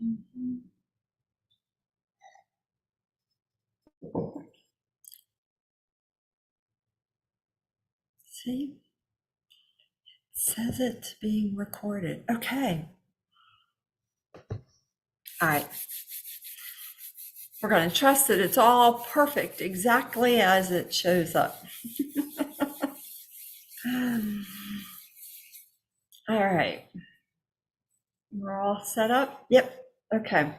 Mhm. See, it says it's being recorded. Okay. All right. We're going to trust that it's all perfect, exactly as it shows up. All right. We're all set up? Yep. Okay.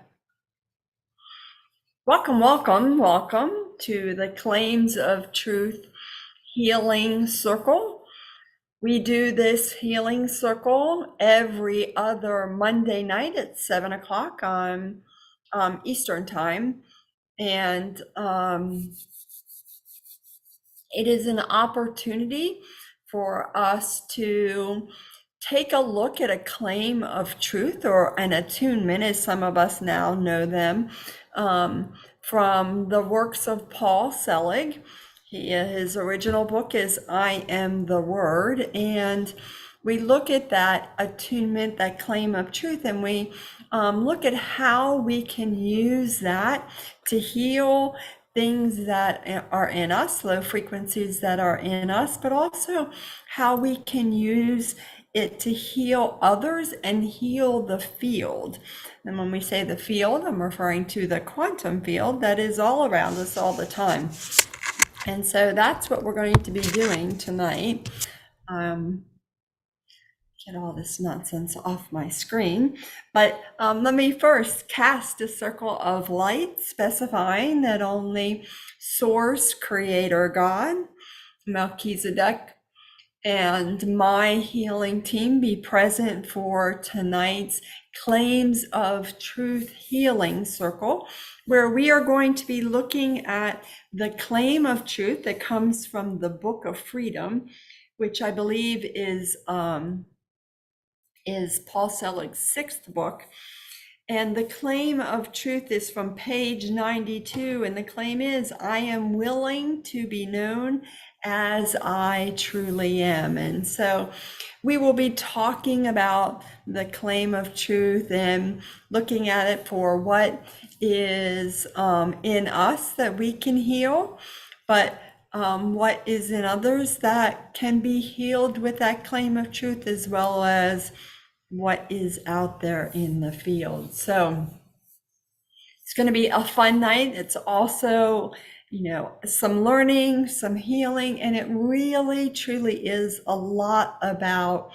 Welcome, welcome, welcome to the Claims of Truth Healing Circle. We do this healing circle every other Monday night at 7 o'clock on Eastern Time. And it is an opportunity for us to take a look at a claim of truth, or an attunement, as some of us now know them, from the works of Paul Selig. His original book is I Am the Word, and we look at that attunement, that claim of truth, and we look at how we can use that to heal things that are in us, low frequencies that are in us, but also how we can use it to heal others and heal the field. And when we say the field, I'm referring to the quantum field that is all around us all the time. And so that's what we're going to be doing tonight. Get all this nonsense off my screen. But let me first cast a circle of light, specifying that only Source, Creator God, Melchizedek, and my healing team be present for tonight's Claims of Truth Healing Circle, where we are going to be looking at the claim of truth that comes from the Book of Freedom, which I believe is Paul Selig's sixth book. And the claim of truth is from page 92. And the claim is, I am willing to be known as I truly am. And so we will be talking about the claim of truth and looking at it for what is in us that we can heal, but what is in others that can be healed with that claim of truth, as well as what is out there in the field. So it's going to be a fun night. It's also, some learning, some healing, and it really, truly is a lot about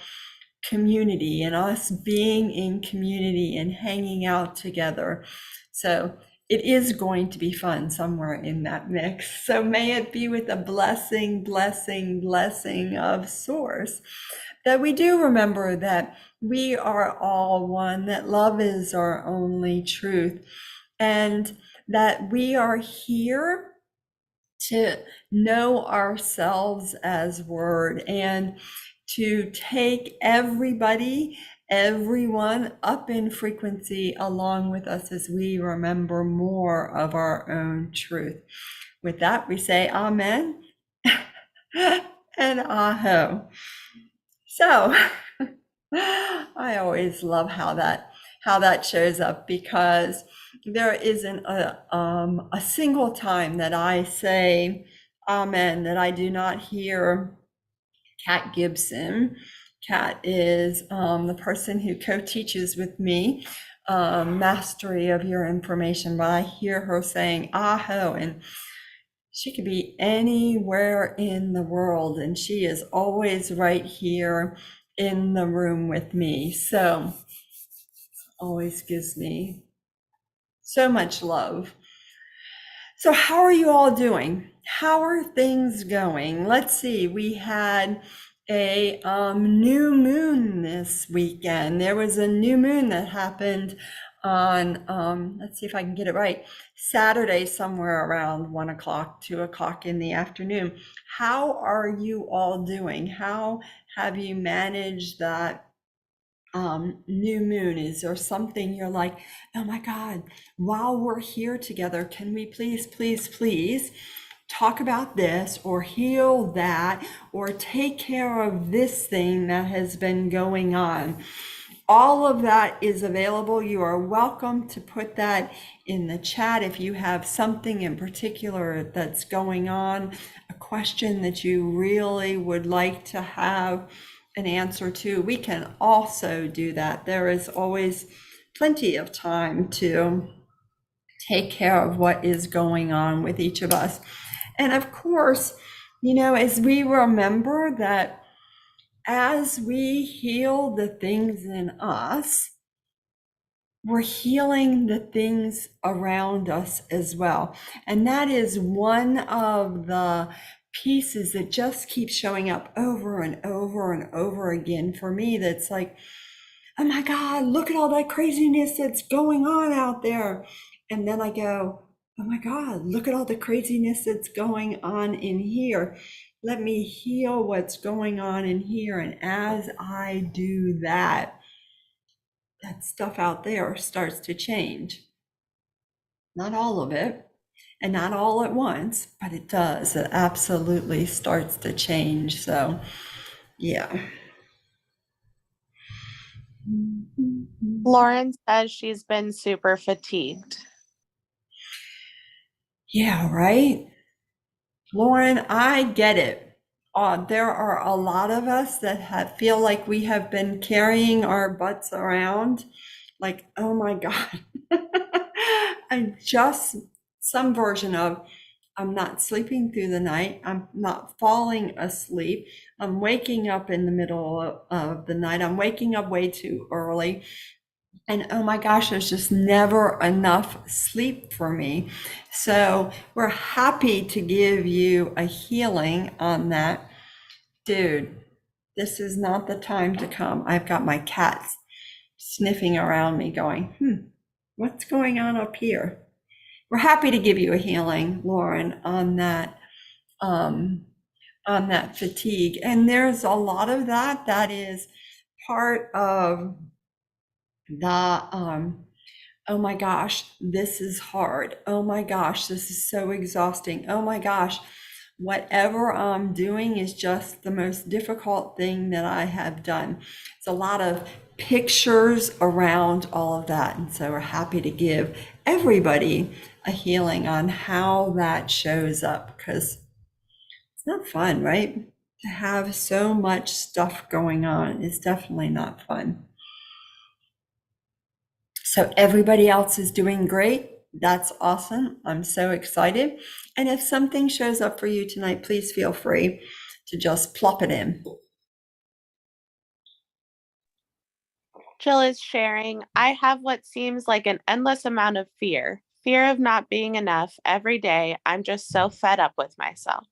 community and us being in community and hanging out together. So it is going to be fun somewhere in that mix. So may it be with a blessing, blessing, blessing of Source, that we do remember that we are all one, that love is our only truth, and that we are here to know ourselves as Word, and to take everybody, everyone up in frequency along with us as we remember more of our own truth. With that, we say Amen and Aho. So I always love how that shows up, because there isn't a single time that I say Amen that I do not hear Kat Gibson. Kat is the person who co-teaches with me Mastery of Your Information, but I hear her saying Aho, and she could be anywhere in the world, and she is always right here in the room with me. So always gives me so much love. So how are you all doing? How are things going? Let's see. We had a new moon this weekend. There was a new moon that happened on, let's see if I can get it right, Saturday, somewhere around 1 o'clock, 2 o'clock in the afternoon. How are you all doing? How have you managed that new moon? Is there something you're like, oh my God, while we're here together, can we please, please, please talk about this, or heal that, or take care of this thing that has been going on? all of that is available. You are welcome to put that in the chat if you have something in particular that's going on, a question that you really would like to have an answer to. We can also do that. There is always plenty of time to take care of what is going on with each of us. And of course, as we remember that as we heal the things in us, we're healing the things around us as well. And that is one of the pieces that just keeps showing up over and over and over again for me. That's like, oh my God, look at all that craziness that's going on out there. And then I go, oh my God, look at all the craziness that's going on in here. Let me heal what's going on in here. And as I do that, that stuff out there starts to change. Not all of it, and not all at once, but it does. It absolutely starts to change. So, yeah. Lauren says she's been super fatigued. Yeah, right. Lauren, I get it. There are a lot of us that feel like we have been carrying our butts around, like, oh my God. And just some version of, I'm not sleeping through the night. I'm not falling asleep. I'm waking up in the middle of the night. I'm waking up way too early. And oh my gosh, there's just never enough sleep for me. So we're happy to give you a healing on that. Dude, this is not the time to come. I've got my cats sniffing around me going, what's going on up here? We're happy to give you a healing, Lauren, on that fatigue. And there's a lot of that is part of the oh my gosh, this is hard. Oh my gosh, this is so exhausting. Oh my gosh, whatever I'm doing is just the most difficult thing that I have done. It's a lot of pictures around all of that. And so we're happy to give everybody a healing on how that shows up, because it's not fun, right? To have so much stuff going on is definitely not fun. So everybody else is doing great. That's awesome. I'm so excited. And if something shows up for you tonight, please feel free to just plop it in. Jill is sharing, I have what seems like an endless amount of fear of not being enough every day. I'm just so fed up with myself.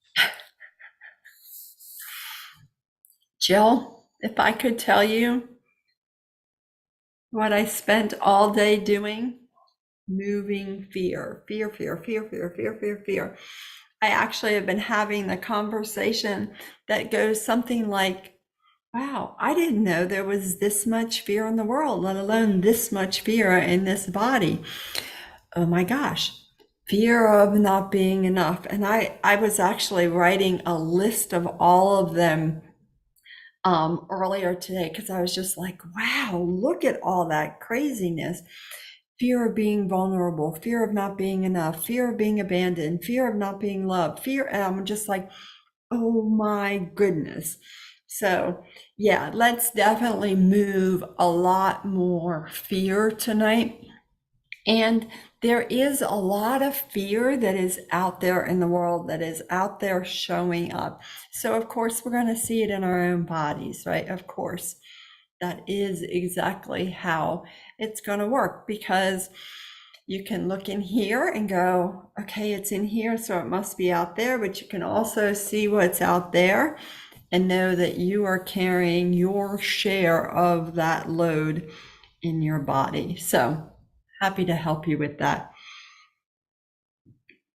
Jill, if I could tell you what I spent all day doing, moving fear. I actually have been having the conversation that goes something like, wow, I didn't know there was this much fear in the world, let alone this much fear in this body. Oh my gosh, fear of not being enough. And I was actually writing a list of all of them earlier today, because I was just like, wow, look at all that craziness. Fear of being vulnerable, fear of not being enough, fear of being abandoned, fear of not being loved, fear. And I'm just like, oh my goodness. So yeah, let's definitely move a lot more fear tonight. And there is a lot of fear that is out there in the world, that is out there showing up. So of course, we're going to see it in our own bodies, right? Of course, that is exactly how it's going to work, because you can look in here and go, okay, it's in here, so it must be out there. But you can also see what's out there and know that you are carrying your share of that load in your body. So happy to help you with that.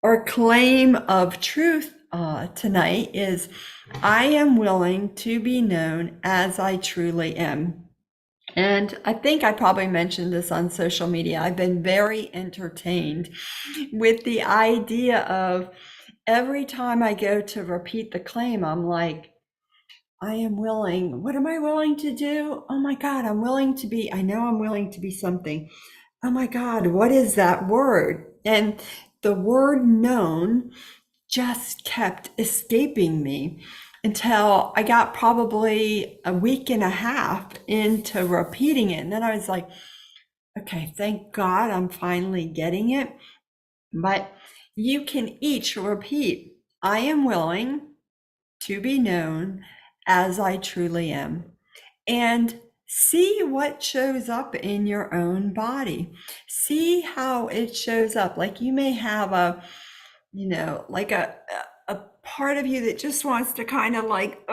Our claim of truth tonight is, I am willing to be known as I truly am. And I think I probably mentioned this on social media. I've been very entertained with the idea of every time I go to repeat the claim, I'm like, I am willing. What am I willing to do? Oh my God, I know I'm willing to be something. Oh my God, what is that word? And the word known just kept escaping me until I got probably a week and a half into repeating it. And then I was like, okay, thank God I'm finally getting it. But you can each repeat, I am willing to be known as I truly am. And see what shows up in your own body. See how it shows up. Like you may have like a part of you that just wants to kind of like,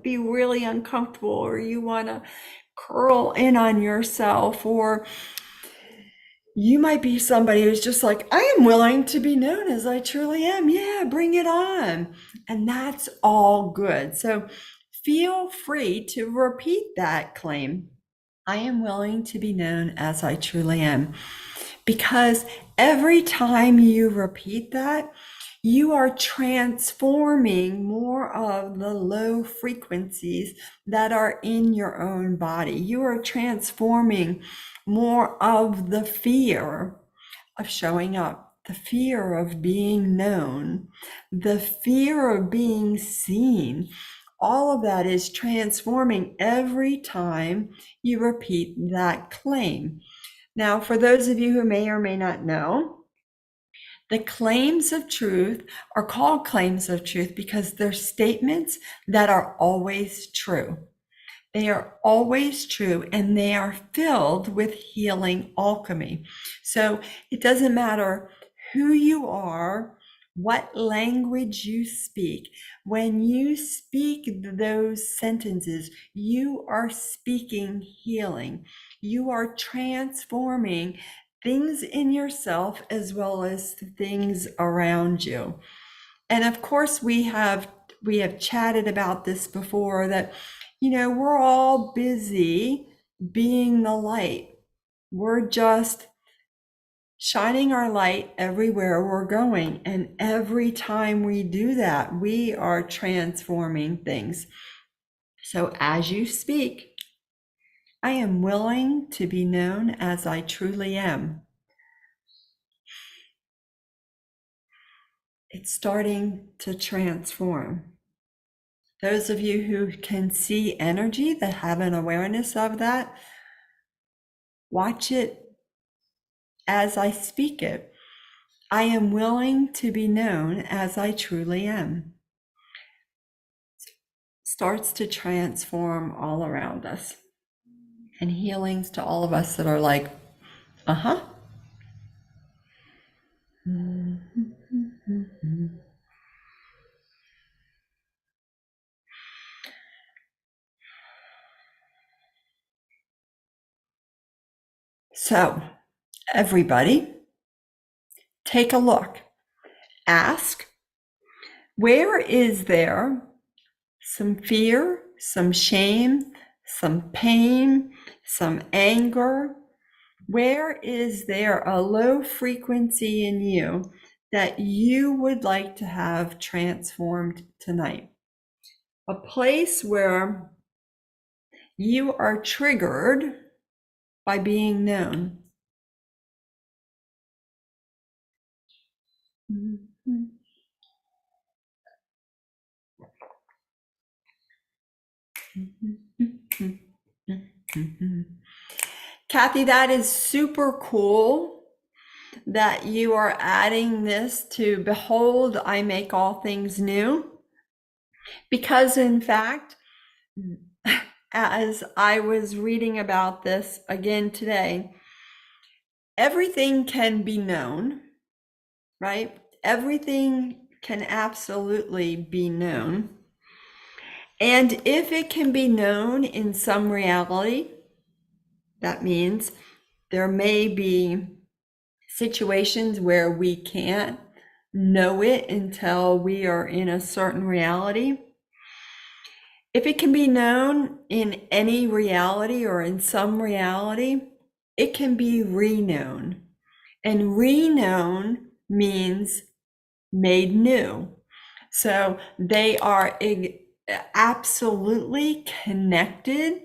be really uncomfortable, or you want to curl in on yourself, or you might be somebody who's just like, I am willing to be known as I truly am. Yeah, bring it on. And that's all good. So feel free to repeat that claim. I am willing to be known as I truly am. Because every time you repeat that, you are transforming more of the low frequencies that are in your own body. You are transforming more of the fear of showing up, the fear of being known, the fear of being seen. All of that is transforming every time you repeat that claim. Now, for those of you who may or may not know, the claims of truth are called claims of truth because they're statements that are always true. They are always true, and they are filled with healing alchemy. So it doesn't matter who you are, what language you speak. When you speak those sentences, you are speaking healing. You are transforming things in yourself as well as things around you. And of course, we have chatted about this before, that we're all busy being the light. We're just shining our light everywhere we're going. And every time we do that, we are transforming things. So as you speak, I am willing to be known as I truly am. It's starting to transform. Those of you who can see energy, that have an awareness of that, watch it as I speak it. I am willing to be known as I truly am. Starts to transform all around us. And healings to all of us that are like, uh-huh. So, everybody, take a look. Ask, where is there some fear, some shame, some pain, some anger? Where is there a low frequency in you that you would like to have transformed tonight? A place where you are triggered by being known. Kathy, that is super cool that you are adding this to Behold, I make all things new. Because in fact, as I was reading about this again today, everything can be known, right? Everything can absolutely be known. And if it can be known in some reality, that means there may be situations where we can't know it until we are in a certain reality. If it can be known in any reality or in some reality, it can be reknown. And reknown means made new. So they are absolutely connected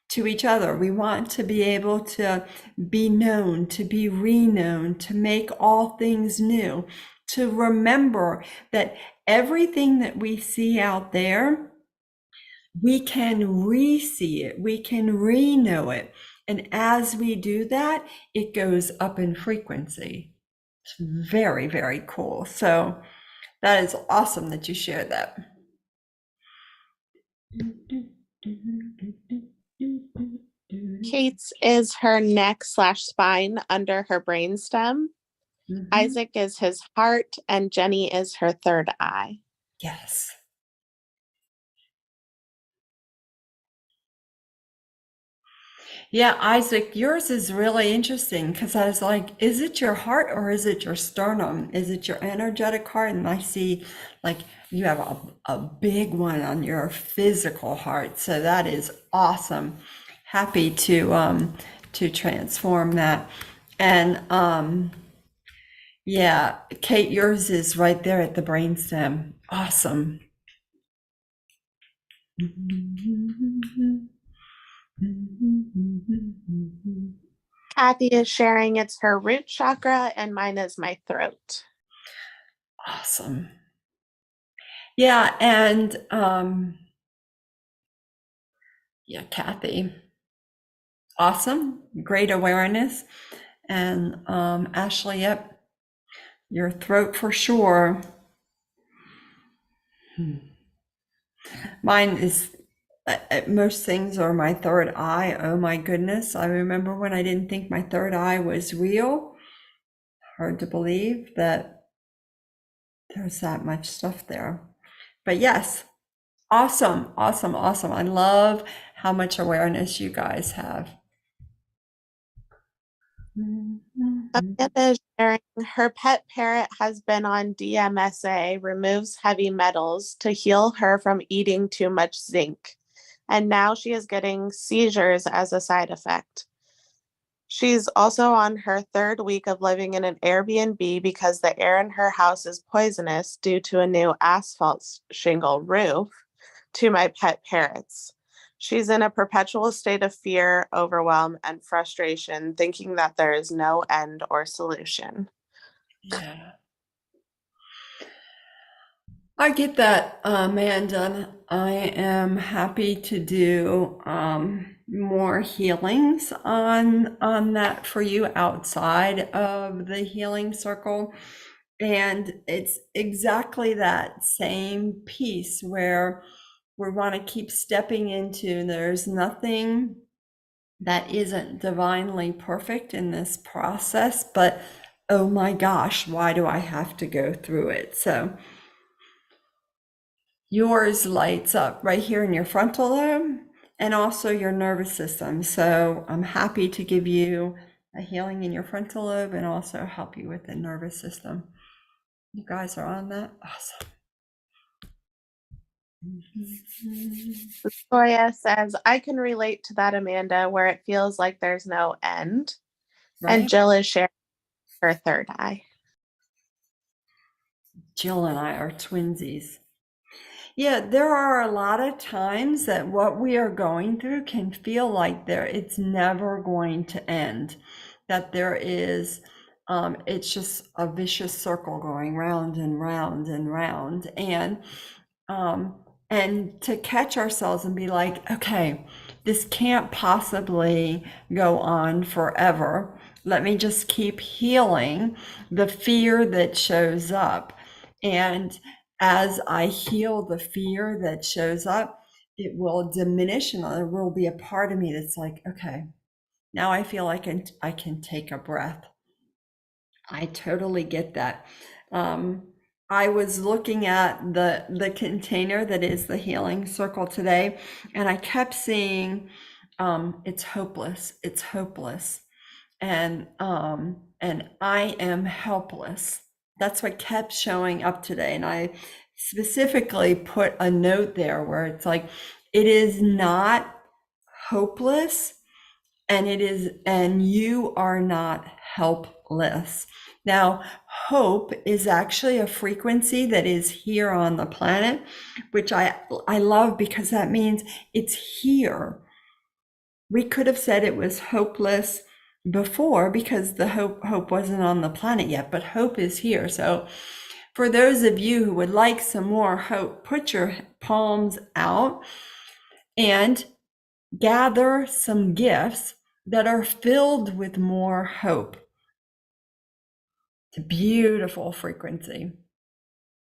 to each other. We want to be able to be known, to be reknown, to make all things new, to remember that everything that we see out there, we can re-see it, we can re-know it. And as we do that, it goes up in frequency. It's very, very cool. So that is awesome that you shared that. Kate's is her neck slash spine under her brainstem. Isaac is his heart, and Jenny is her third eye. Yes. Yeah, Isaac, yours is really interesting because I was like, is it your heart or is it your sternum? Is it your energetic heart? And I see like you have a big one on your physical heart. So that is awesome. Happy to transform that. And yeah, Kate, yours is right there at the brainstem. Awesome. Kathy is sharing it's her root chakra, and mine is my throat. Awesome. Yeah, and yeah, Kathy. Awesome. Great awareness. And Ashley, yep, your throat for sure. Mine is, most things are my third eye. Oh my goodness. I remember when I didn't think my third eye was real. Hard to believe that there's that much stuff there. But yes, awesome, awesome, awesome. I love how much awareness you guys have. Amanda is sharing her pet parrot has been on DMSA, removes heavy metals to heal her from eating too much zinc. And now she is getting seizures as a side effect. She's also on her third week of living in an Airbnb because the air in her house is poisonous due to a new asphalt shingle roof to my pet parrots. She's in a perpetual state of fear, overwhelm, and frustration, thinking that there is no end or solution. Yeah. I get that, Amanda. I am happy to do more healings on that for you outside of the healing circle. And it's exactly that same piece where we want to keep stepping into there's nothing that isn't divinely perfect in this process, but oh my gosh, why do I have to go through it? So yours lights up right here in your frontal lobe and also your nervous system. So I'm happy to give you a healing in your frontal lobe and also help you with the nervous system. You guys are on that? Awesome. Victoria says, I can relate to that, Amanda, where it feels like there's no end. Right? And Jill is sharing her third eye. Jill and I are twinsies. Yeah, there are a lot of times that what we are going through can feel like it's never going to end. That there is, it's just a vicious circle going round and round and round. And to catch ourselves and be like, okay, this can't possibly go on forever. Let me just keep healing the fear that shows up. And as I heal the fear that shows up, it will diminish and there will be a part of me that's like, okay, now I feel like I can take a breath. I totally get that. I was looking at the container that is the healing circle today, and I kept seeing it's hopeless, it's hopeless, and I am helpless. That's what kept showing up today, and I specifically put a note there where it's like it is not hopeless, and you are not helpless. Now, hope is actually a frequency that is here on the planet, which I love because that means it's here. We could have said it was hopeless before because the hope wasn't on the planet yet, but hope is here. So for those of you who would like some more hope, put your palms out and gather some gifts that are filled with more hope. It's a beautiful frequency.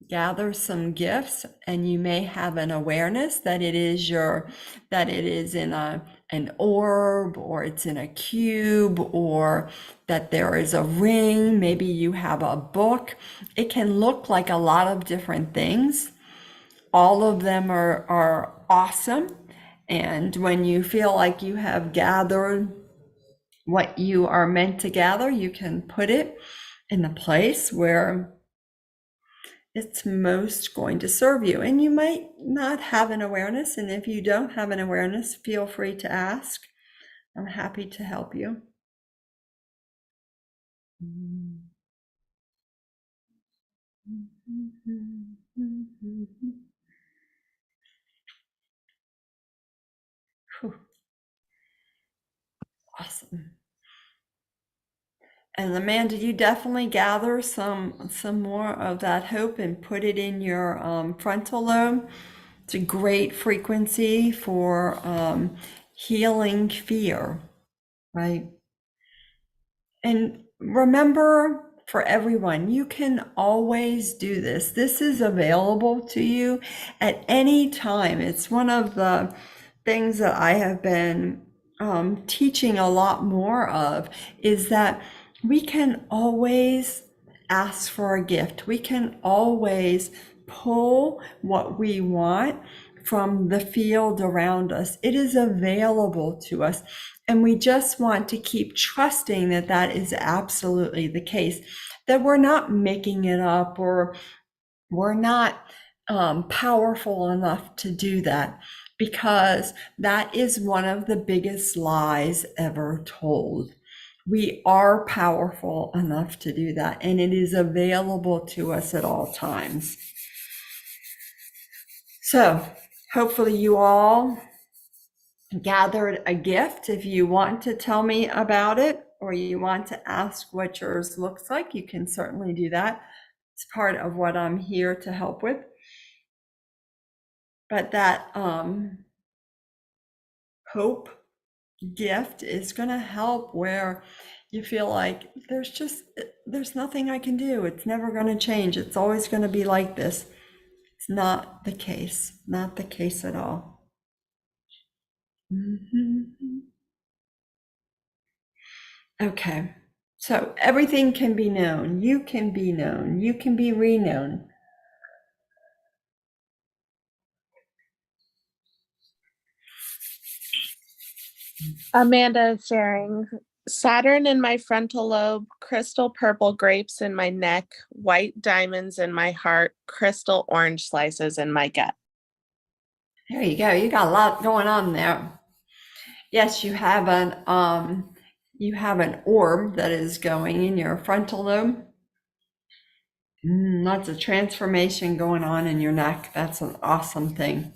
Gather some gifts, and you may have an awareness that it is in an orb, or it's in a cube, or that there is a ring. Maybe you have a book. It can look like a lot of different things. All of them are awesome. And when you feel like you have gathered what you are meant to gather, you can put it in the place where it's most going to serve you. And you might not have an awareness. And if you don't have an awareness, feel free to ask. I'm happy to help you. Whew. Awesome. And Amanda, you definitely gather some more of that hope and put it in your frontal lobe. It's a great frequency for healing fear, right? And remember, for everyone, you can always do this. This is available to you at any time. It's one of the things that I have been teaching a lot more of, is that we can always ask for a gift. We can always pull what we want from the field around us. It is available to us. And we just want to keep trusting that that is absolutely the case, that we're not making it up, or we're not powerful enough to do that, because that is one of the biggest lies ever told. We are powerful enough to do that, and it is available to us at all times. So hopefully you all gathered a gift. If you want to tell me about it, or you want to ask what yours looks like, you can certainly do that. It's part of what I'm here to help with. But that hope gift is going to help where you feel like there's nothing I can do. It's never going to change. It's always going to be like this. It's not the case. Not the case at all. Okay. So everything can be known. You can be known. You can be reknown. Amanda sharing Saturn in my frontal lobe, crystal purple grapes in my neck, white diamonds in my heart, crystal orange slices in my gut. There you go. You got a lot going on there. Yes, you have an orb that is going in your frontal lobe. Lots of transformation going on in your neck. That's an awesome thing.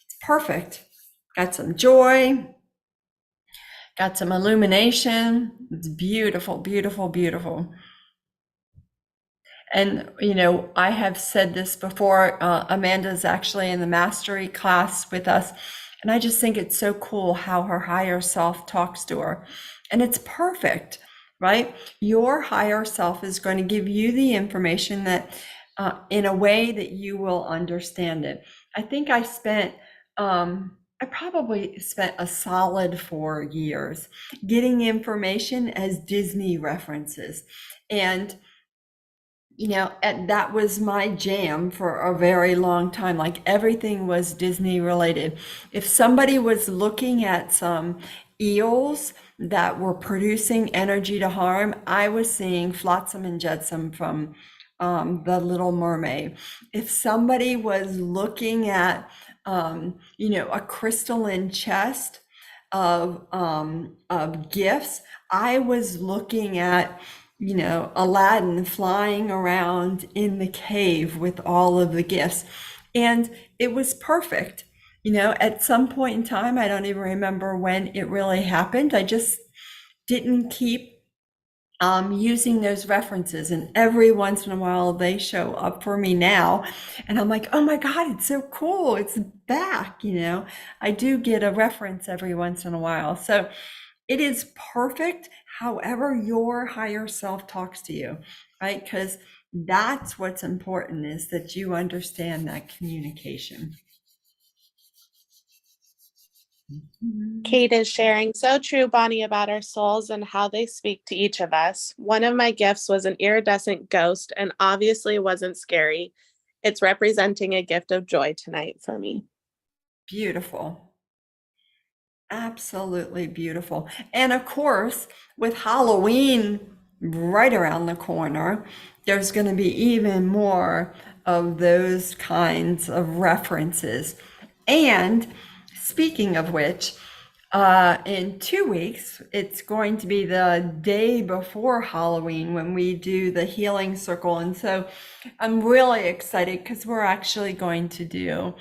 It's perfect. Got some joy. Got some illumination. It's beautiful, beautiful, beautiful. And, I have said this before. Amanda's actually in the mastery class with us. And I just think it's so cool how her higher self talks to her. And it's perfect, right? Your higher self is going to give you the information that in a way that you will understand it. I think I probably spent a solid 4 years getting information as Disney references. And and that was my jam for a very long time. Like, everything was Disney related. If somebody was looking at some eels that were producing energy to harm, I was seeing Flotsam and Jetsam from The Little Mermaid. If somebody was looking at, a crystalline chest, of gifts, I was looking at, Aladdin flying around in the cave with all of the gifts. And it was perfect. At some point in time, I don't even remember when it really happened. I just didn't keep using those references, and every once in a while they show up for me now, and I'm like, oh my God, it's so cool, it's back. I do get a reference every once in a while, so it is perfect however your higher self talks to you, right? Because that's what's important, is that you understand that communication. Kate is sharing, so true, Bonnie, about our souls and how they speak to each of us. One of my gifts was an iridescent ghost and obviously wasn't scary. It's representing a gift of joy tonight for me. Beautiful. Absolutely beautiful. And of course, with Halloween right around the corner, there's going to be even more of those kinds of references. And speaking of which, in 2 weeks, it's going to be the day before Halloween when we do the healing circle. And so I'm really excited because we're actually going to do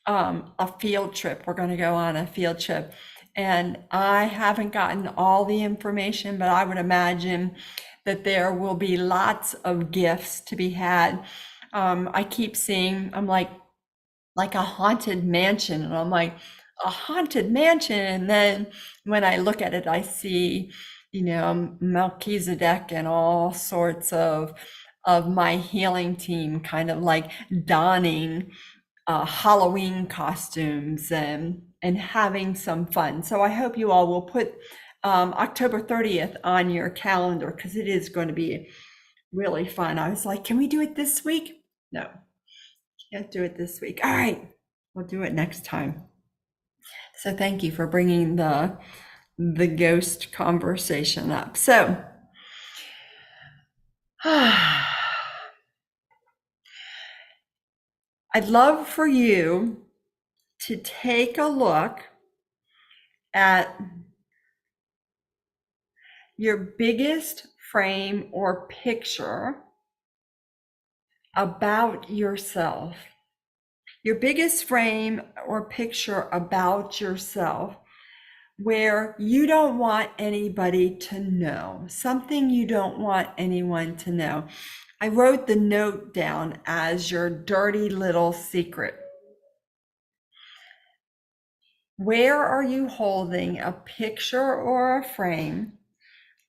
a field trip. We're going to go on a field trip. And I haven't gotten all the information, but I would imagine that there will be lots of gifts to be had. I keep seeing, I'm like a haunted mansion, and I'm like, a haunted mansion. And then when I look at it, I see, Melchizedek and all sorts of my healing team kind of like donning Halloween costumes and having some fun. So I hope you all will put October 30th on your calendar, because it is going to be really fun. I was like, can we do it this week? No, can't do it this week. All right, we'll do it next time. So thank you for bringing the ghost conversation up. So I'd love for you to take a look at your biggest frame or picture about yourself. Your biggest frame or picture about yourself where you don't want anybody to know, something you don't want anyone to know. I wrote the note down as your dirty little secret. Where are you holding a picture or a frame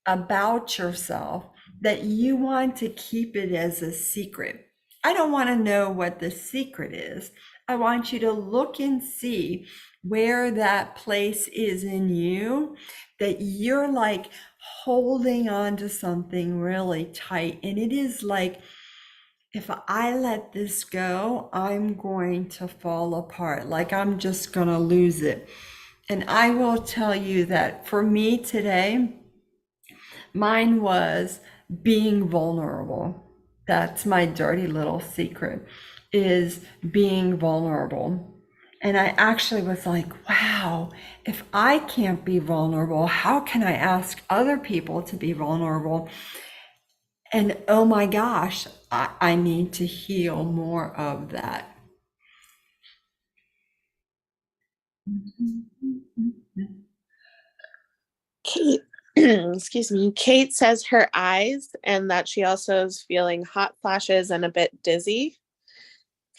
about yourself that you want to keep it as a secret? I don't want to know what the secret is. I want you to look and see where that place is in you that you're like holding on to something really tight. And it is like, if I let this go, I'm going to fall apart. Like I'm just going to lose it. And I will tell you that for me today, mine was being vulnerable. That's my dirty little secret, is being vulnerable. And I actually was like, wow, if I can't be vulnerable, how can I ask other people to be vulnerable? And oh my gosh, I need to heal more of that. Kate, excuse me, Kate says her eyes and that she also is feeling hot flashes and a bit dizzy.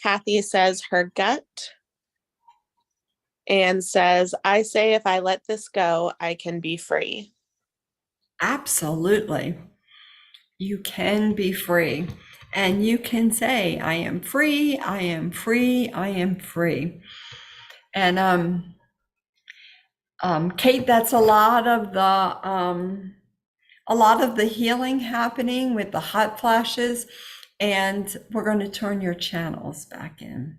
Kathy says her gut and says, I say if I let this go, I can be free. Absolutely. You can be free. And you can say, I am free, I am free, I am free. And Kate, that's a lot of the healing happening with the hot flashes, and we're going to turn your channels back in.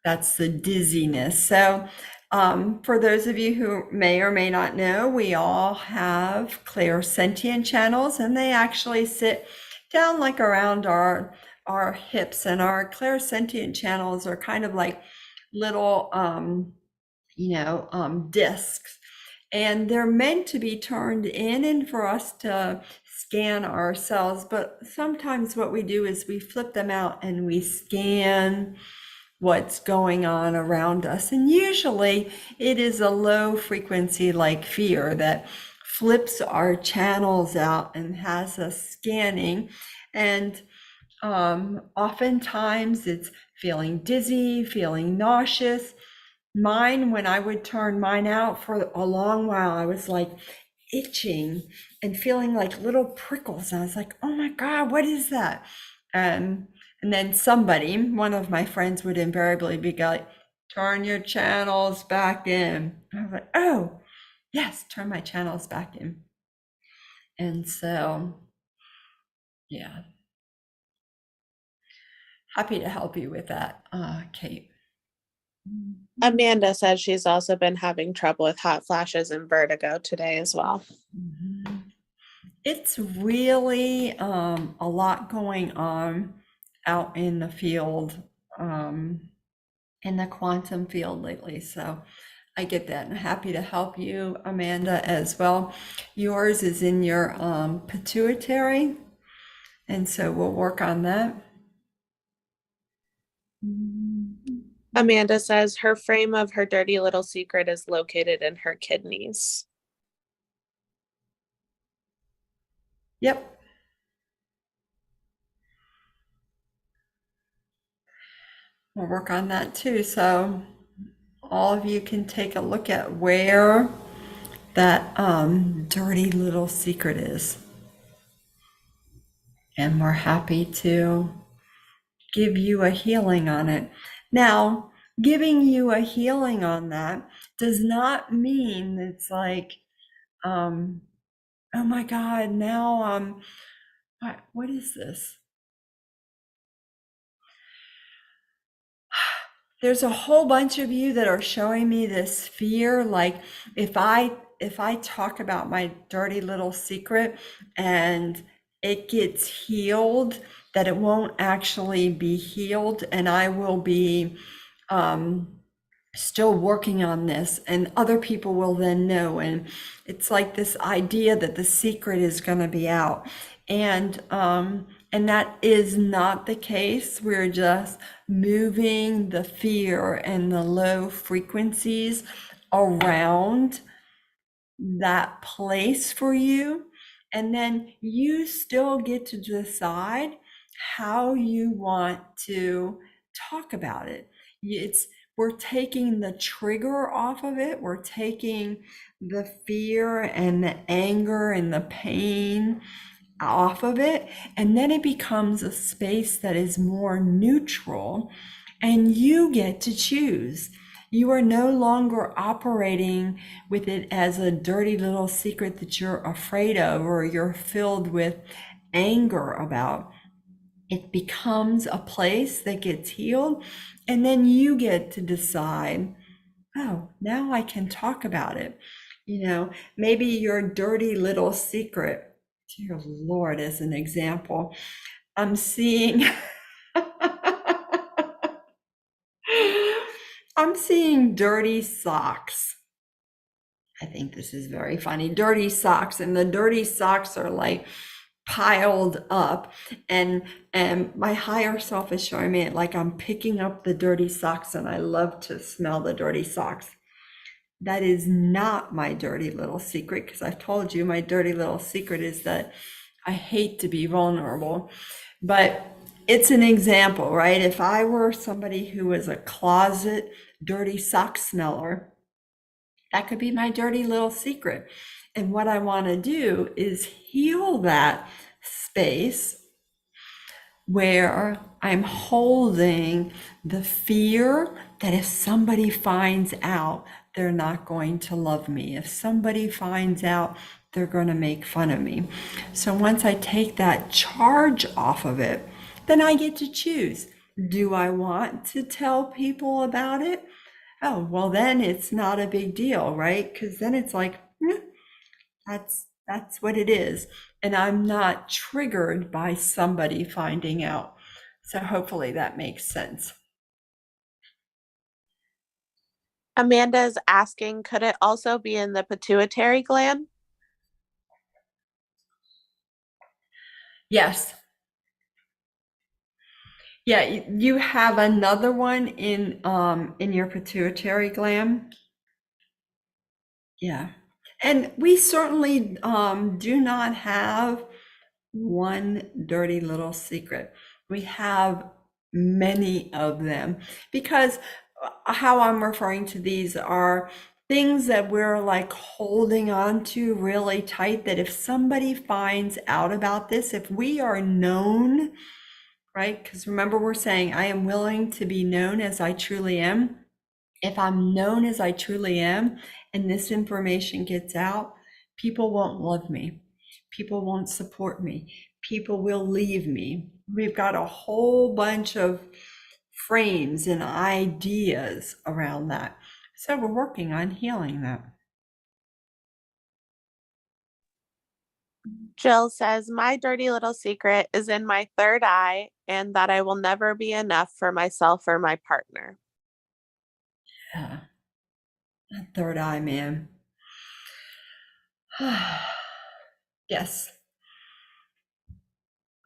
That's the dizziness. So for those of you who may or may not know, we all have clairsentient channels, and they actually sit down like around our hips, and our clairsentient channels are kind of like little discs, and they're meant to be turned in and for us to scan ourselves. But sometimes what we do is we flip them out and we scan what's going on around us. And usually it is a low frequency like fear that flips our channels out and has us scanning. And oftentimes it's feeling dizzy, feeling nauseous. Mine, when I would turn mine out for a long while, I was like itching and feeling like little prickles. I was like, oh my God, what is that? And then one of my friends would invariably be like, turn your channels back in. I was like, oh, yes, turn my channels back in. And so, yeah, happy to help you with that, Kate. Amanda says she's also been having trouble with hot flashes and vertigo today as well. It's really a lot going on out in the field, in the quantum field lately. So I get that, and I'm happy to help you, Amanda, as well. Yours is in your pituitary, and so we'll work on that. Amanda says her frame of her dirty little secret is located in her kidneys. Yep. We'll work on that too. So all of you can take a look at where that dirty little secret is. And we're happy to give you a healing on it. Now, giving you a healing on that does not mean it's like, oh my God, now what is this? There's a whole bunch of you that are showing me this fear, like if I talk about my dirty little secret and it gets healed, that it won't actually be healed, and I will be still working on this, and other people will then know. And it's like this idea that the secret is going to be out, and that is not the case. We're just moving the fear and the low frequencies around that place for you, and then you still get to decide how you want to talk about it. We're taking the trigger off of it. We're taking the fear and the anger and the pain off of it. And then it becomes a space that is more neutral, and you get to choose. You are no longer operating with it as a dirty little secret that you're afraid of or you're filled with anger about. It becomes a place that gets healed, and then you get to decide, oh, now I can talk about it. Maybe your dirty little secret, dear Lord, as an example, I'm seeing I'm seeing dirty socks. I think this is very funny. Dirty socks, and the dirty socks are like piled up, and my higher self is showing me it like I'm picking up the dirty socks, and I love to smell the dirty socks. That is not my dirty little secret, because I've told you my dirty little secret is that I hate to be vulnerable. But it's an example, right? If I were somebody who was a closet dirty sock smeller, that could be my dirty little secret. And what I want to do is heal that space where I'm holding the fear that if somebody finds out, they're not going to love me. If somebody finds out, they're going to make fun of me. So once I take that charge off of it, then I get to choose. Do I want to tell people about it? Oh, well, then it's not a big deal, right? Because then it's like, that's what it is. And I'm not triggered by somebody finding out. So hopefully that makes sense. Amanda is asking, could it also be in the pituitary gland? Yes. Yeah, you have another one in your pituitary gland. Yeah. And we certainly do not have one dirty little secret. We have many of them because how I'm referring to these are things that we're like holding on to really tight, that if somebody finds out about this, if we are known, right? Because remember, we're saying, I am willing to be known as I truly am. If I'm known as I truly am and this information gets out, people won't love me. People won't support me. People will leave me. We've got a whole bunch of frames and ideas around that. So we're working on healing that. Jill says, my dirty little secret is in my third eye and that I will never be enough for myself or my partner. Yeah, that third eye, man. Yes,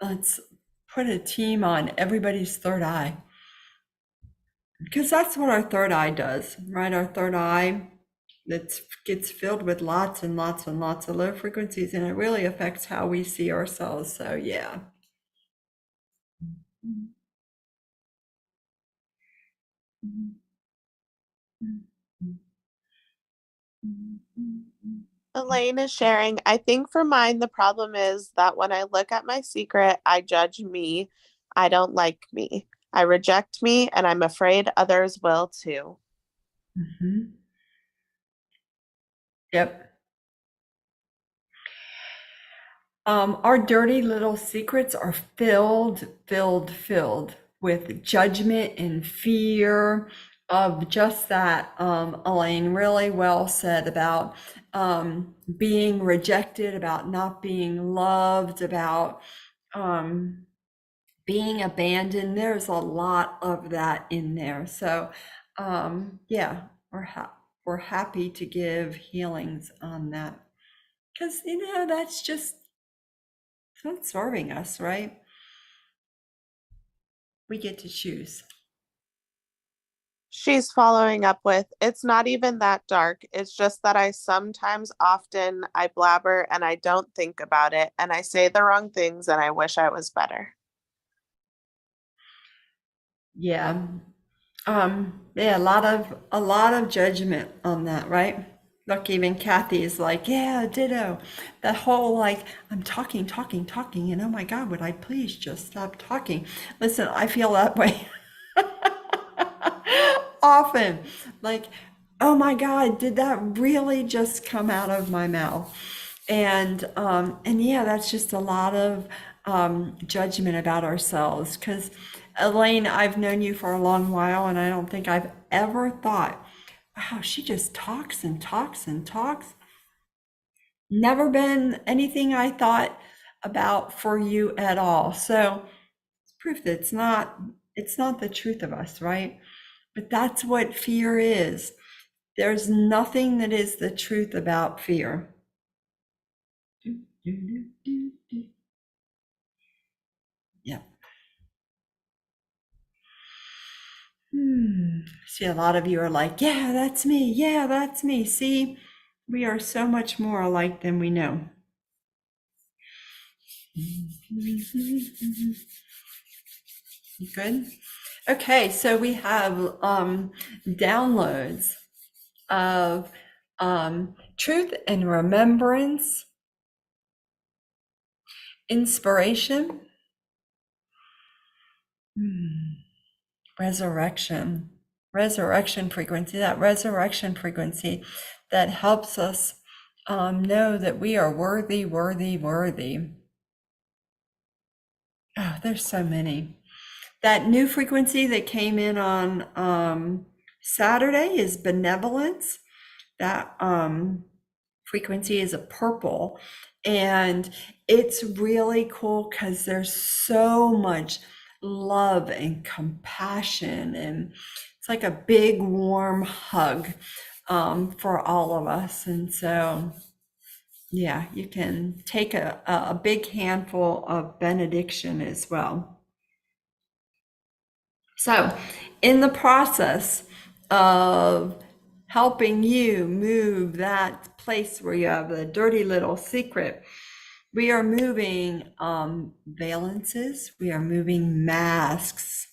let's put a team on everybody's third eye. Because that's what our third eye does, right? Our third eye that gets filled with lots and lots and lots of low frequencies, and it really affects how we see ourselves. So, yeah. Elaine is sharing, I think for mine, the problem is that when I look at my secret, I judge me. I don't like me. I reject me, and I'm afraid others will too. Mm-hmm. Yep. Our dirty little secrets are filled with judgment and fear of just that. Elaine, really well said about being rejected, about not being loved, about being abandoned. There's a lot of that in there. So, yeah, we're happy to give healings on that because that's just it's not serving us, right? We get to choose. She's following up with, it's not even that dark. It's just that I blabber and I don't think about it and I say the wrong things and I wish I was better. Yeah. Yeah, a lot of judgment on that, right? Look, even Kathy is like, yeah, ditto. The whole like, I'm talking, and oh my God, would I please just stop talking? Listen, I feel that way often. Like, oh my God, did that really just come out of my mouth? And yeah, that's just a lot of judgment about ourselves. Because Elaine, I've known you for a long while, and I don't think I've ever thought, wow, she just talks and talks and talks. Never been anything I thought about for you at all. So it's proof that it's not the truth of us, right? But that's what fear is. There's nothing that is the truth about fear. Yeah. See, a lot of you are like, yeah, that's me. Yeah, that's me. See, we are so much more alike than we know. Good. Okay, so we have downloads of truth and remembrance, inspiration, resurrection frequency, that resurrection frequency that helps us know that we are worthy, worthy, worthy. Oh, there's so many. That new frequency that came in on Saturday is benevolence. That frequency is a purple. And it's really cool because there's so much love and compassion and It's like a big warm hug for all of us. And so, yeah, you can take a big handful of benediction as well. So, in the process of helping you move that place where you have a dirty little secret, we are moving valences, we are moving masks.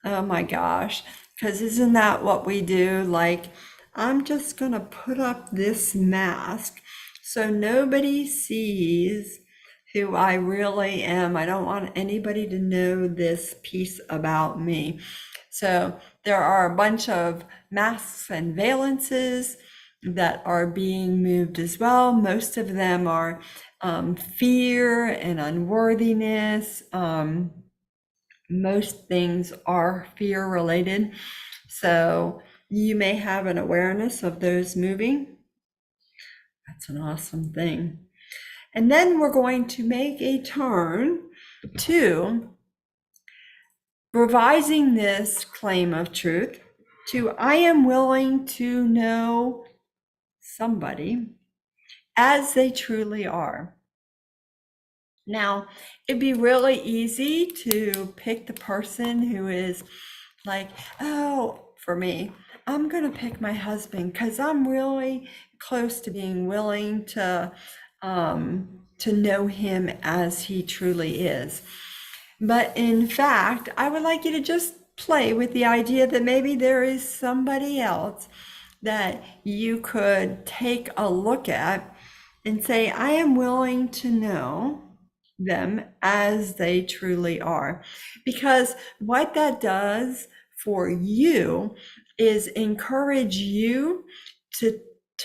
Oh my gosh, because isn't that what we do? Like, I'm just going to put up this mask so nobody sees who I really am. I don't want anybody to know this piece about me. So there are a bunch of masks and valences that are being moved as well. Most of them are fear and unworthiness. Most things are fear related. So you may have an awareness of those moving. That's an awesome thing. And then we're going to make a turn to revising this claim of truth to I am willing to know somebody as they truly are. Now, it'd be really easy to pick the person who is like, oh, for me, I'm going to pick my husband because I'm really close to being willing to know him as he truly is. But in fact, I would like you to just play with the idea that maybe there is somebody else that you could take a look at and say, I am willing to know them as they truly are. Because what that does for you is encourage you to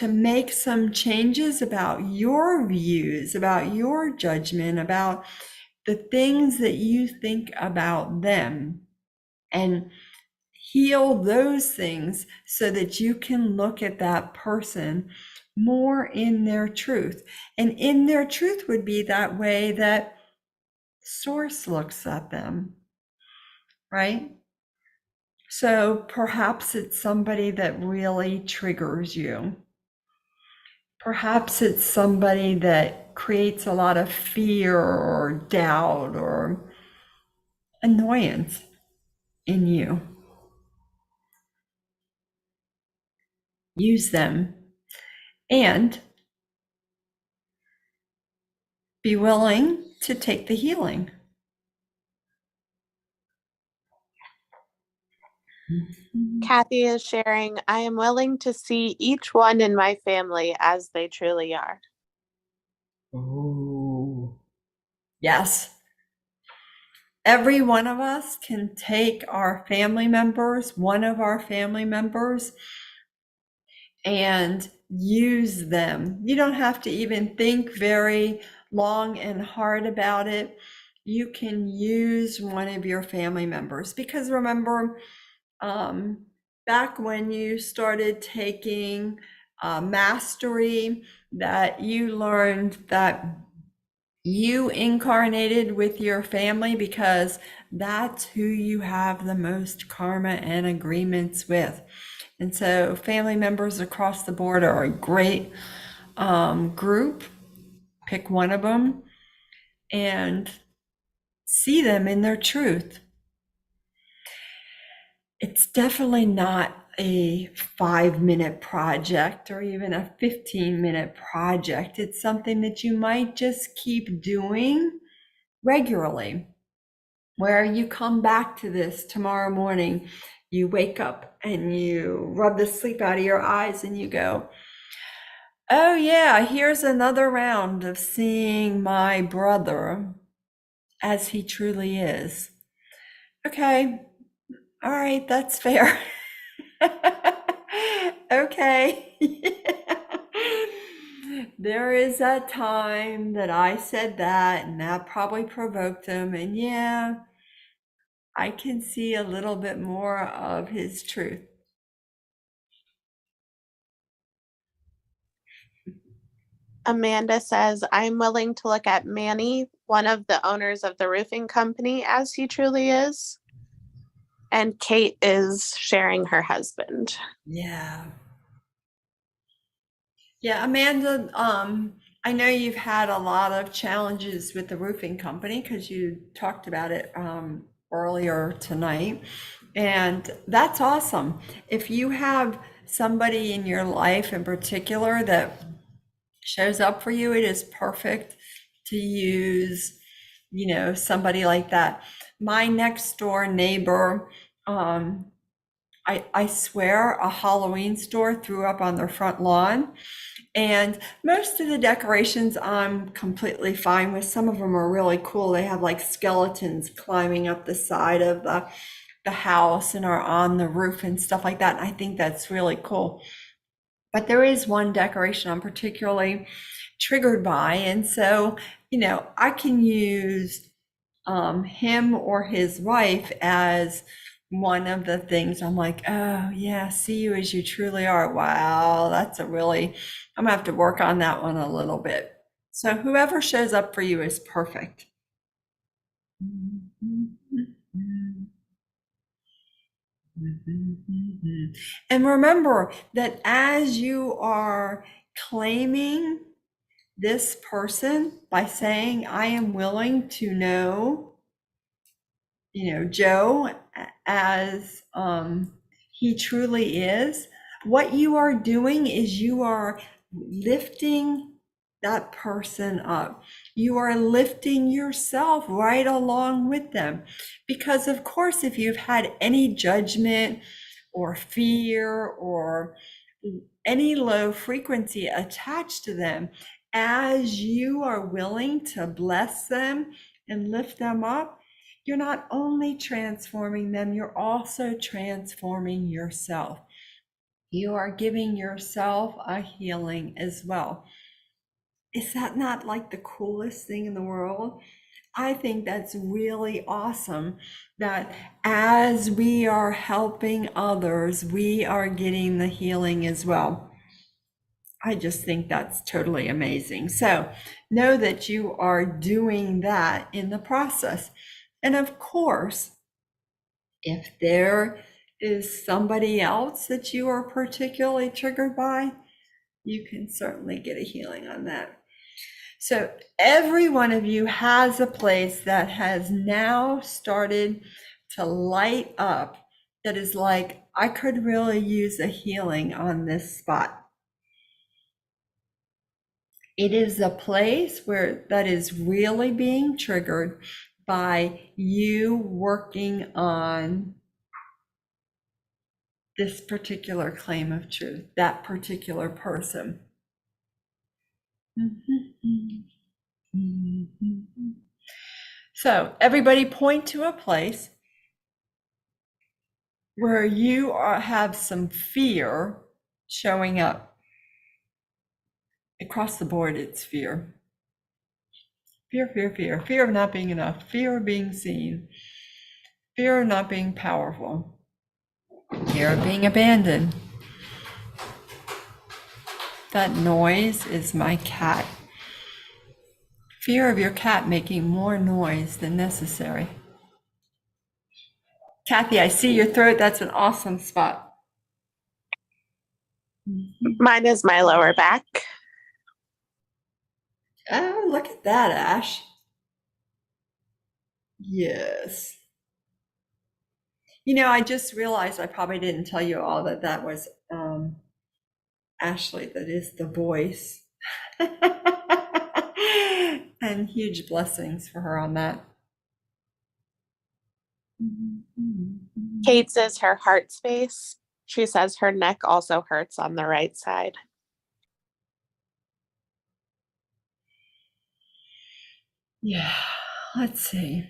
make some changes about your views, about your judgment, about the things that you think about them, and heal those things so that you can look at that person more in their truth. And in their truth would be that way that Source looks at them, right? So perhaps it's somebody that really triggers you. Perhaps it's somebody that creates a lot of fear or doubt or annoyance in you. Use them and be willing to take the healing. Kathy is sharing, I am willing to see each one in my family as they truly are. Oh, yes. Every one of us can take our family members, one of our family members, and use them. You don't have to even think very long and hard about it. You can use one of your family members because remember, back when you started taking mastery, that you learned that you incarnated with your family because that's who you have the most karma and agreements with. And so family members across the board are a great group. Pick one of them and see them in their truth. It's definitely not a 5-minute project or even a 15-minute project. It's something that you might just keep doing regularly, where you come back to this tomorrow morning, you wake up and you rub the sleep out of your eyes and you go, oh yeah, here's another round of seeing my brother as he truly is. Okay, all right, that's fair. Okay. There is that time that I said that, and that probably provoked him. And yeah, I can see a little bit more of his truth. Amanda says, I'm willing to look at Manny, one of the owners of the roofing company, as he truly is. And Kate is sharing her husband. Yeah. Yeah, Amanda, I know you've had a lot of challenges with the roofing company because you talked about it earlier tonight. And that's awesome. If you have somebody in your life in particular that shows up for you, it is perfect to use, somebody like that. My next door neighbor, I swear a Halloween store threw up on their front lawn. And most of the decorations I'm completely fine with. Some of them are really cool. They have like skeletons climbing up the side of the house and are on the roof and stuff like that. And I think that's really cool. But there is one decoration I'm particularly triggered by. And so, I can use him or his wife as one of the things. I'm like, oh yeah, see you as you truly are. Wow, I'm gonna have to work on that one a little bit. So whoever shows up for you is perfect. And remember that as you are claiming this person by saying, I am willing to know, Joe as he truly is, what you are doing is you are lifting that person up. You are lifting yourself right along with them. Because, of course, if you've had any judgment or fear or any low frequency attached to them, as you are willing to bless them and lift them up, you're not only transforming them, you're also transforming yourself. You are giving yourself a healing as well. Is that not like the coolest thing in the world? I think that's really awesome that as we are helping others, we are getting the healing as well. I just think that's totally amazing. So know that you are doing that in the process. And of course, if there is somebody else that you are particularly triggered by, you can certainly get a healing on that. So every one of you has a place that has now started to light up that is like, I could really use a healing on this spot. It is a place where that is really being triggered by you working on this particular claim of truth, that particular person. So everybody point to a place where you have some fear showing up. Across the board, it's fear. Fear, fear, fear. Fear of not being enough. Fear of being seen. Fear of not being powerful. Fear of being abandoned. That noise is my cat. Fear of your cat making more noise than necessary. Kathy, I see your throat. That's an awesome spot. Mine is my lower back. Oh, look at that, Ash. Yes. I just realized I probably didn't tell you all that was Ashley, that is the voice. And huge blessings for her on that. Kate says her heart space. She says her neck also hurts on the right side. Yeah, let's see.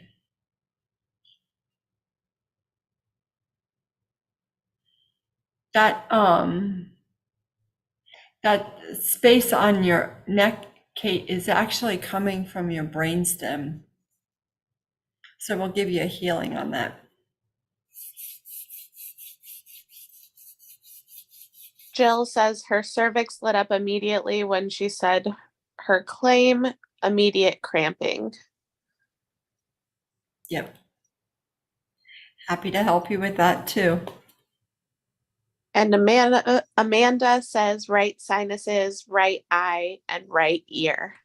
That that space on your neck, Kate, is actually coming from your brainstem. So we'll give you a healing on that. Jill says her cervix lit up immediately when she said her claim, immediate cramping. Yep. Happy to help you with that too. And Amanda says right sinuses, right eye, and right ear.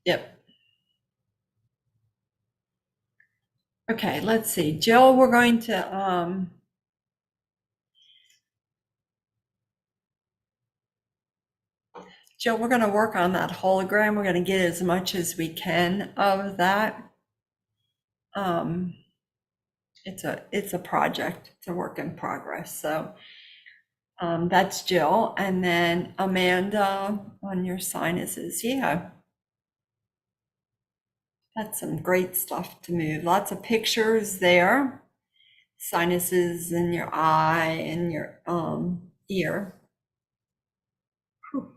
Yep. Okay, let's see. Jill, we're going to Jill, we're going to work on that hologram. We're going to get as much as we can of that. It's a project. It's a work in progress. So that's Jill. And then Amanda on your sinuses. Yeah, that's some great stuff to move. Lots of pictures there. Sinuses in your eye and your ear. Whew.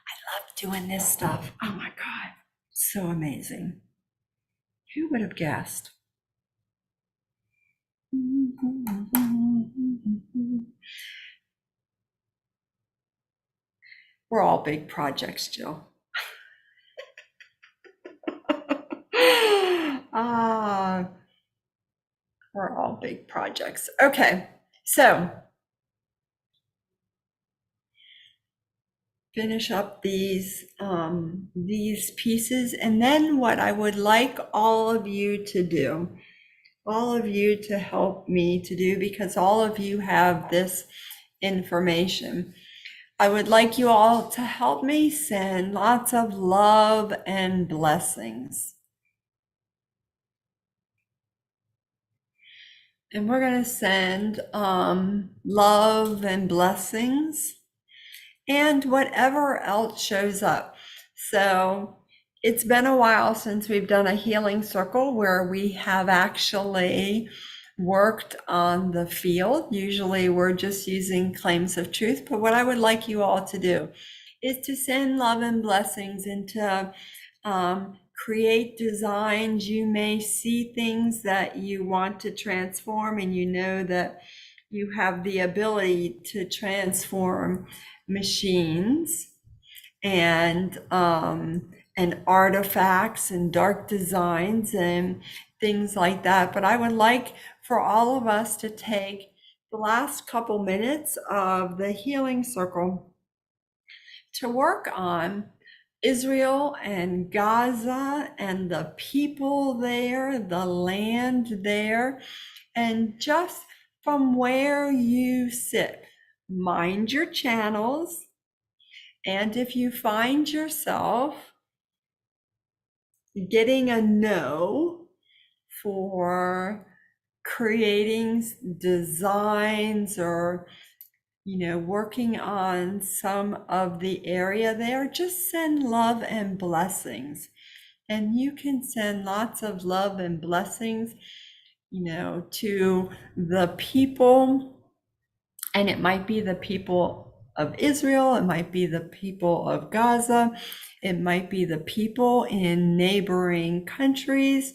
I love doing this stuff. Oh my God. So amazing. Who would have guessed? We're all big projects, Jill. Ah, we're all big projects. Okay, so finish up these pieces, and then what I would like all of you to do, all of you to help me to do, because all of you have this information. I would like you all to help me send lots of love and blessings. And we're going to send love and blessings and whatever else shows up. So it's been a while since we've done a healing circle where we have actually worked on the field. Usually we're just using claims of truth, but what I would like you all to do is to send love and blessings into create designs. You may see things that you want to transform, and you know that you have the ability to transform machines and artifacts and dark designs and things like that. But I would like for all of us to take the last couple minutes of the healing circle to work on Israel and Gaza and the people there, the land there, and just from where you sit, mind your channels. And if you find yourself getting a no for creating designs or working on some of the area there, just send love and blessings. And you can send lots of love and blessings, to the people. And it might be the people of Israel, it might be the people of Gaza, it might be the people in neighboring countries.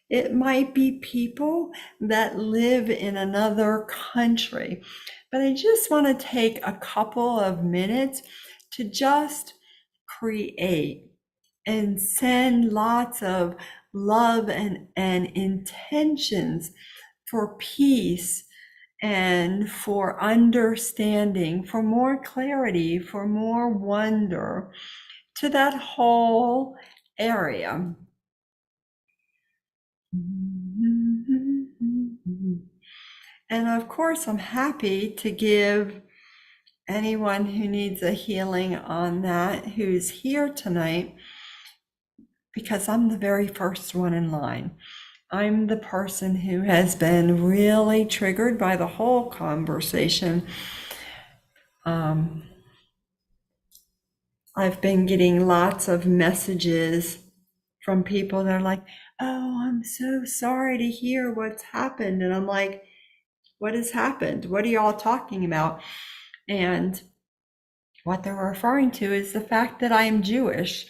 It might be people that live in another country. But I just want to take a couple of minutes to just create and send lots of love and intentions for peace and for understanding, for more clarity, for more wonder to that whole area. And of course, I'm happy to give anyone who needs a healing on that who's here tonight, because I'm the very first one in line. I'm the person who has been really triggered by the whole conversation. I've been getting lots of messages from people that are like, oh, I'm so sorry to hear what's happened. And I'm like, what has happened? What are y'all talking about? And what they're referring to is the fact that I am Jewish.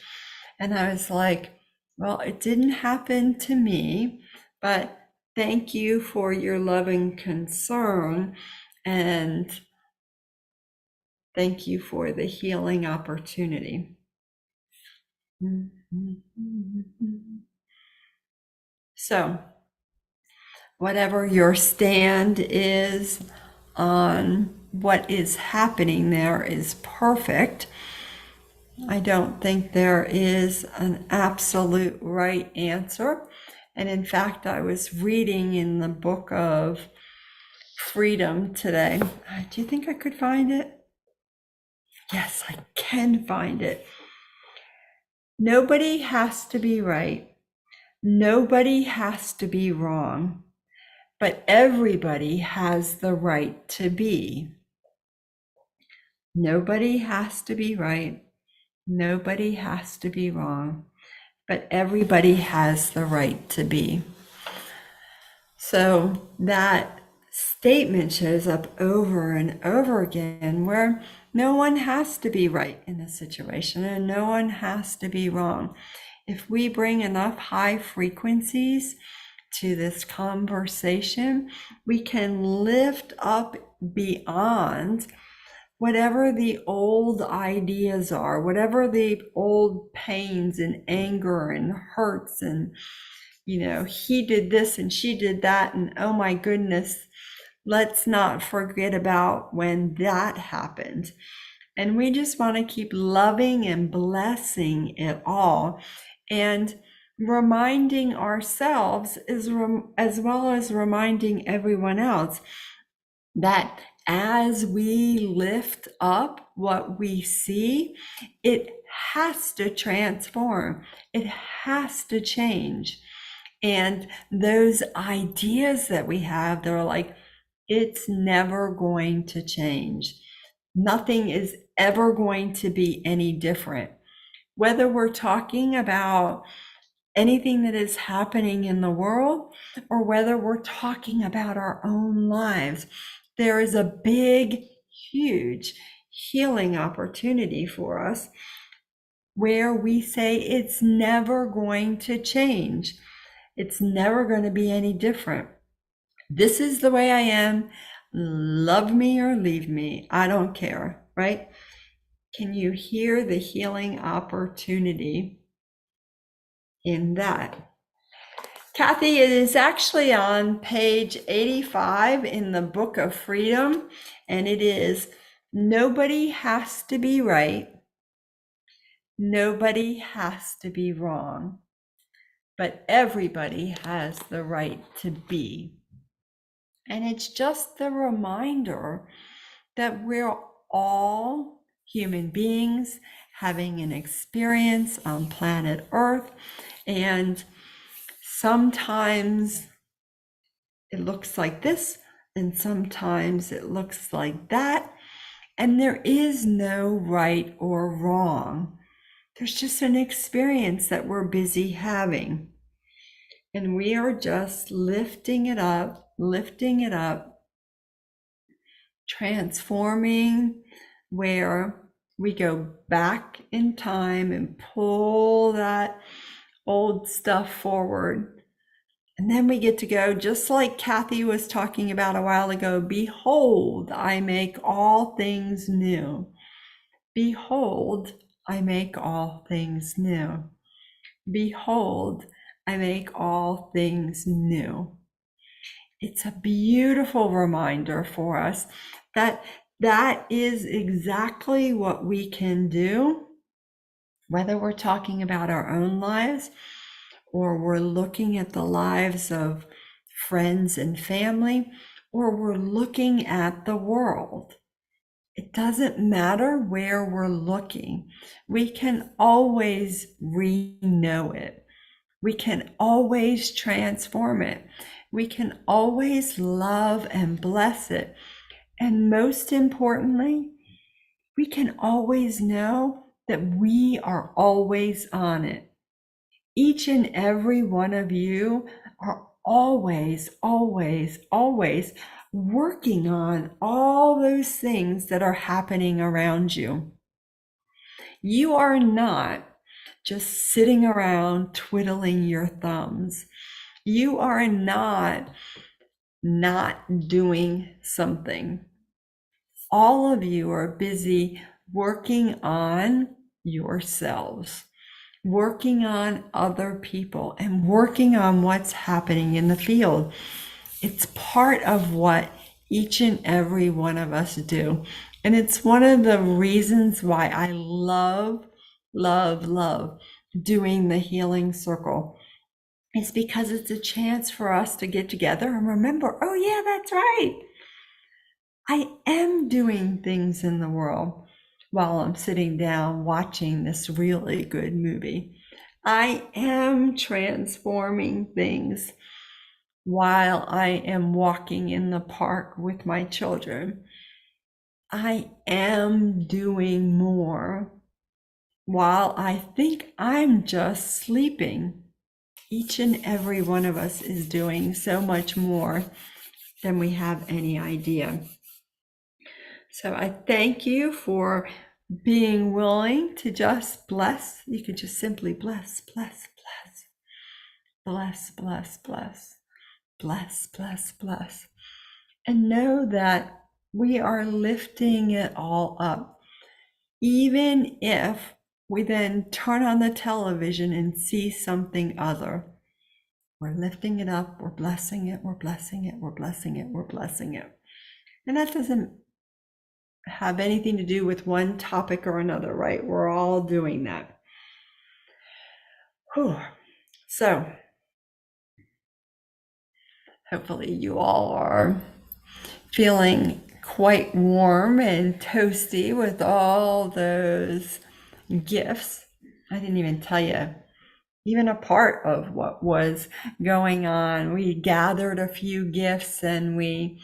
And I was like, well, it didn't happen to me, but thank you for your loving concern. And Thank you for the healing opportunity. So, whatever your stand is on what is happening there is perfect. I don't think there is an absolute right answer. And in fact, I was reading in the book of Freedom today. Do you think I could find it? Yes, I can find it. Nobody has to be right. Nobody has to be wrong, but everybody has the right to be. Nobody has to be right. Nobody has to be wrong, but everybody has the right to be. So that statement shows up over and over again, where no one has to be right in a situation and no one has to be wrong. If we bring enough high frequencies to this conversation, we can lift up beyond whatever the old ideas are, whatever the old pains and anger and hurts and, he did this and she did that, and oh my goodness, let's not forget about when that happened. And we just want to keep loving and blessing it all and reminding ourselves as well as reminding everyone else that as we lift up what we see, it has to transform. It has to change. And those ideas that we have, they're like, it's never going to change. Nothing is ever going to be any different. Whether we're talking about anything that is happening in the world or whether we're talking about our own lives, there is a big, huge healing opportunity for us where we say it's never going to change. It's never going to be any different. This is the way I am. Love me or leave me. I don't care, right? Can you hear the healing opportunity in that? Kathy, it is actually on page 85 in the Book of Freedom, and it is, nobody has to be right. Nobody has to be wrong, but everybody has the right to be. And it's just the reminder that we're all human beings having an experience on planet Earth. And sometimes it looks like this, and sometimes it looks like that. And there is no right or wrong. There's just an experience that we're busy having. And we are just lifting it up, transforming, where we go back in time and pull that old stuff forward. And then we get to go, just like Kathy was talking about a while ago, behold, I make all things new. Behold, I make all things new. Behold, I make all things new. It's a beautiful reminder for us that that is exactly what we can do, whether we're talking about our own lives or we're looking at the lives of friends and family, or we're looking at the world. It doesn't matter where we're looking. We can always re-know it. We can always transform it. We can always love and bless it. And most importantly, we can always know that we are always on it. Each and every one of you are always, always, always working on all those things that are happening around you. You are not just sitting around twiddling your thumbs. You are not doing something. all of you are busy working on yourselves, working on other people, and working on what's happening in the field. It's part of what each and every one of us do. And it's one of the reasons why I love doing the healing circle. It's because it's a chance for us to get together and remember, oh yeah, that's right. I am doing things in the world while I'm sitting down watching this really good movie. I am transforming things while I am walking in the park with my children. I am doing more while I think I'm just sleeping. Each and every one of us is doing so much more than we have any idea. So I thank you for being willing to just bless. You could just simply bless, bless, bless, bless, bless, bless, bless, bless, bless. And know that we are lifting it all up. Even if we then turn on the television and see something other, we're lifting it up, we're blessing it, we're blessing it, we're blessing it, we're blessing it. And that doesn't have anything to do with one topic or another, right? We're all doing that. Whew. So hopefully you all are feeling quite warm and toasty with all those gifts. I didn't even tell you even a part of what was going on. We gathered a few gifts and we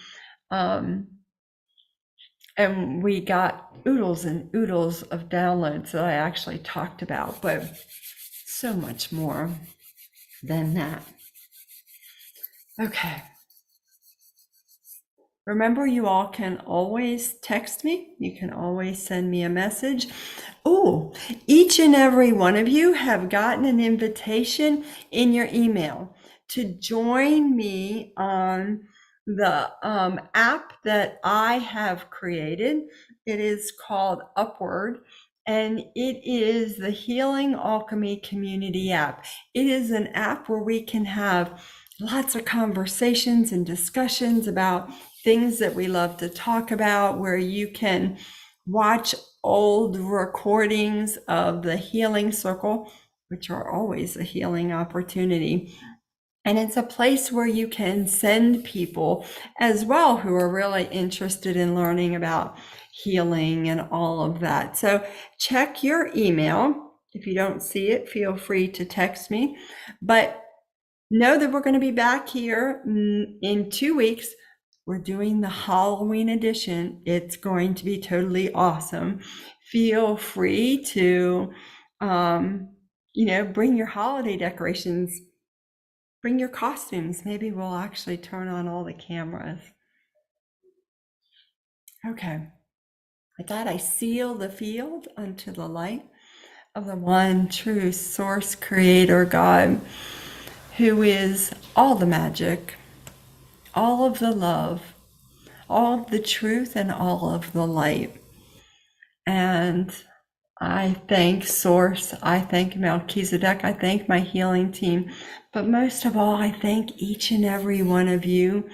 got oodles and oodles of downloads that I actually talked about, but so much more than that. Okay. Remember, you all can always text me. You can always send me a message. Oh, each and every one of you have gotten an invitation in your email to join me on the app that I have created. It is called Upward, and it is the Healing Alchemy Community app. It is an app where we can have lots of conversations and discussions about things that we love to talk about, where you can watch old recordings of the healing circle, which are always a healing opportunity. And it's a place where you can send people as well who are really interested in learning about healing and all of that. So check your email. If you don't see it, feel free to text me. But know that we're going to be back here in 2 weeks. We're doing the Halloween edition. It's going to be totally awesome. Feel free to, bring your holiday decorations, bring your costumes. Maybe we'll actually turn on all the cameras. Okay. With that, I seal the field unto the light of the one true source creator God, who is all the magic, all of the love, all of the truth, and all of the light. And I thank Source, I thank Melchizedek, I thank my healing team, but most of all, I thank each and every one of you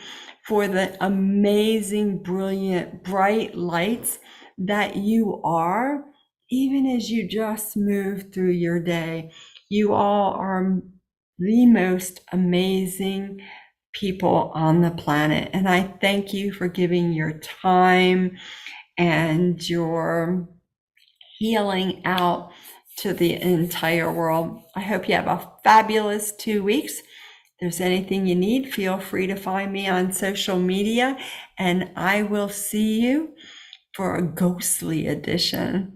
for the amazing, brilliant, bright lights that you are, even as you just move through your day. You all are the most amazing people on the planet. And I thank you for giving your time and your healing out to the entire world. I hope you have a fabulous 2 weeks. If there's anything you need, feel free to find me on social media, and I will see you for a ghostly edition